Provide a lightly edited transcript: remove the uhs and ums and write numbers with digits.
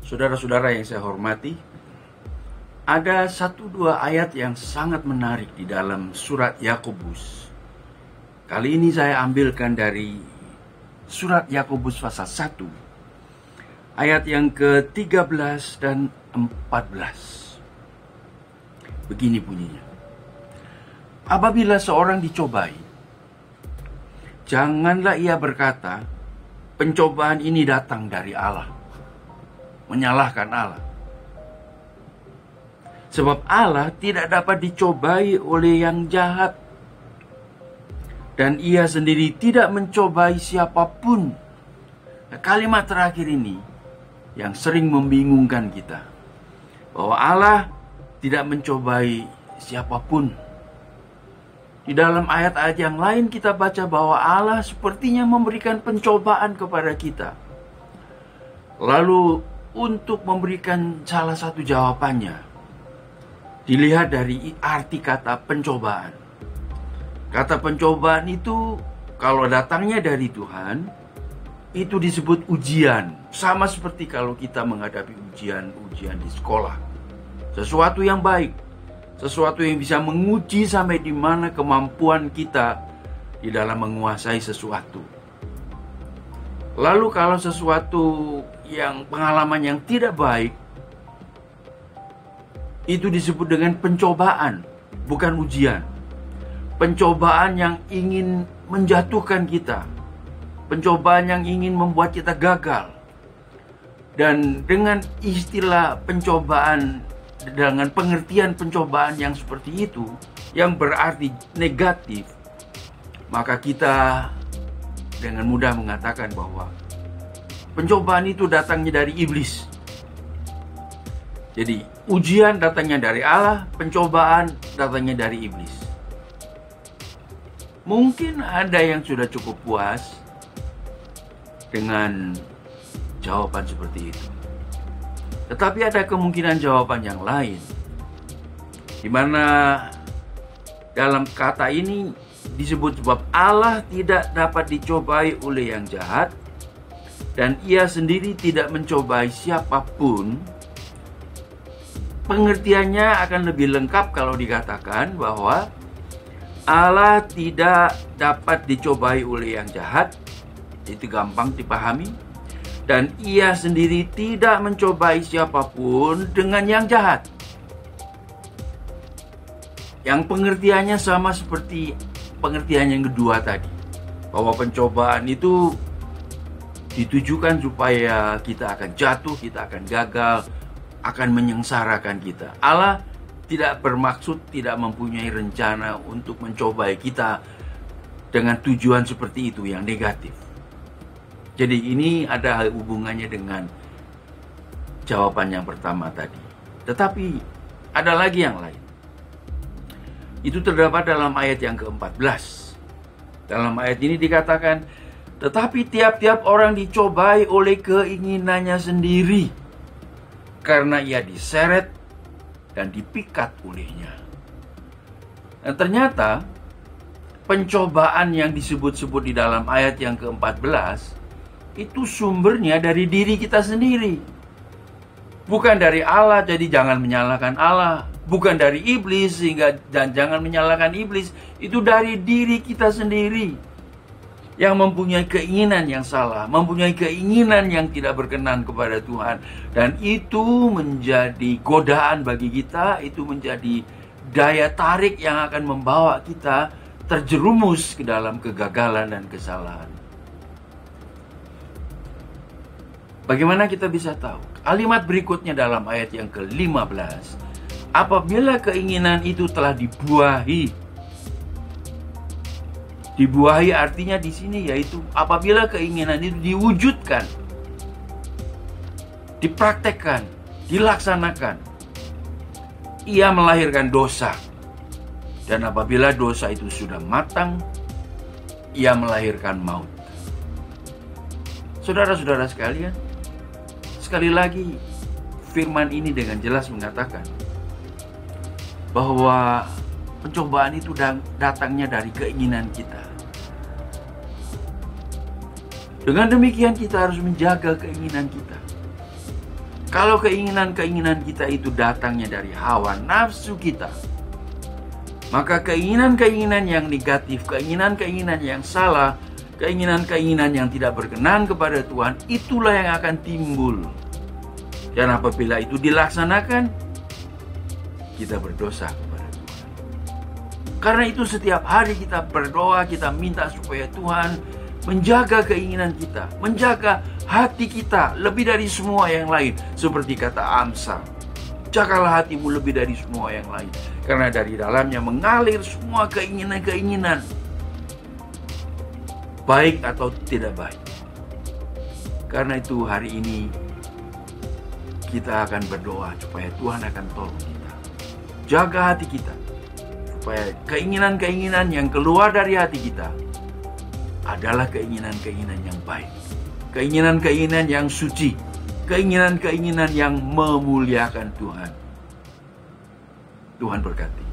Saudara-saudara yang saya hormati, ada satu dua ayat yang sangat menarik di dalam surat Yakobus. Kali ini saya ambilkan dari surat Yakobus pasal 1, ayat yang ke-13 dan 14. Begini bunyinya. Apabila seorang dicobai, janganlah ia berkata, pencobaan ini datang dari Allah, menyalahkan Allah. Sebab Allah tidak dapat dicobai oleh yang jahat, dan ia sendiri tidak mencobai siapapun. Kalimat terakhir ini yang sering membingungkan kita, bahwa Allah tidak mencobai siapapun. Di dalam ayat-ayat yang lain kita baca bahwa Allah sepertinya memberikan pencobaan kepada kita. Lalu untuk memberikan salah satu jawabannya, dilihat dari arti kata pencobaan. Kata pencobaan itu kalau datangnya dari Tuhan, itu disebut ujian. Sama seperti kalau kita menghadapi ujian di sekolah. Sesuatu yang baik, sesuatu yang bisa menguji sampai di mana kemampuan kita di dalam menguasai sesuatu. Lalu kalau sesuatu yang pengalaman yang tidak baik, itu disebut dengan pencobaan, bukan ujian. Pencobaan yang ingin menjatuhkan kita, pencobaan yang ingin membuat kita gagal. Dan dengan istilah pencobaan, dengan pengertian pencobaan yang seperti itu, yang berarti negatif, maka kita dengan mudah mengatakan bahwa pencobaan itu datangnya dari iblis. Jadi ujian datangnya dari Allah, pencobaan datangnya dari iblis. Mungkin ada yang sudah cukup puas dengan jawaban seperti itu. Tetapi ada kemungkinan jawaban yang lain, di mana dalam kata ini disebut sebab Allah tidak dapat dicobai oleh yang jahat, dan ia sendiri tidak mencobai siapapun. Pengertiannya akan lebih lengkap kalau dikatakan bahwa Allah tidak dapat dicobai oleh yang jahat. Itu gampang dipahami. Dan ia sendiri tidak mencobai siapapun dengan yang jahat. Yang pengertiannya sama seperti pengertian yang kedua tadi, bahwa pencobaan itu ditujukan supaya kita akan jatuh, kita akan gagal, akan menyengsarakan kita. Allah tidak bermaksud, tidak mempunyai rencana untuk mencobai kita dengan tujuan seperti itu yang negatif. Jadi ini ada hubungannya dengan jawaban yang pertama tadi. Tetapi ada lagi yang lain. Itu terdapat dalam ayat yang ke-14. Dalam ayat ini dikatakan, tetapi tiap-tiap orang dicobai oleh keinginannya sendiri, karena ia diseret dan dipikat olehnya. Dan ternyata pencobaan yang disebut-sebut di dalam ayat yang ke-14 itu sumbernya dari diri kita sendiri, bukan dari Allah. Jadi jangan menyalahkan Allah. Bukan dari iblis, sehingga dan jangan menyalahkan iblis. Itu dari diri kita sendiri yang mempunyai keinginan yang salah, mempunyai keinginan yang tidak berkenan kepada Tuhan. Dan itu menjadi godaan bagi kita, itu menjadi daya tarik yang akan membawa kita terjerumus ke dalam kegagalan dan kesalahan. Bagaimana kita bisa tahu? Kalimat berikutnya dalam ayat yang ke-15. Apabila keinginan itu telah dibuahi. Dibuahi artinya di sini yaitu apabila keinginan itu diwujudkan, dipraktekkan, dilaksanakan, ia melahirkan dosa. Dan apabila dosa itu sudah matang, ia melahirkan maut. Saudara-saudara sekalian, sekali lagi firman ini dengan jelas mengatakan bahwa pencobaan itu datangnya dari keinginan kita. Dengan demikian kita harus menjaga keinginan kita. Kalau keinginan-keinginan kita itu datangnya dari hawa nafsu kita, maka keinginan-keinginan yang negatif, keinginan-keinginan yang salah, keinginan-keinginan yang tidak berkenan kepada Tuhan, itulah yang akan timbul. Dan apabila itu dilaksanakan, kita berdosa kepada Tuhan. Karena itu setiap hari kita berdoa, kita minta supaya Tuhan menjaga keinginan kita, menjaga hati kita lebih dari semua yang lain. Seperti kata Amsal, jagalah hatimu lebih dari semua yang lain, karena dari dalamnya mengalir semua keinginan-keinginan, baik atau tidak baik. Karena itu hari ini kita akan berdoa supaya Tuhan akan tolong kita. Jaga hati kita, supaya keinginan-keinginan yang keluar dari hati kita adalah keinginan-keinginan yang baik, keinginan-keinginan yang suci, keinginan-keinginan yang memuliakan Tuhan. Tuhan berkati.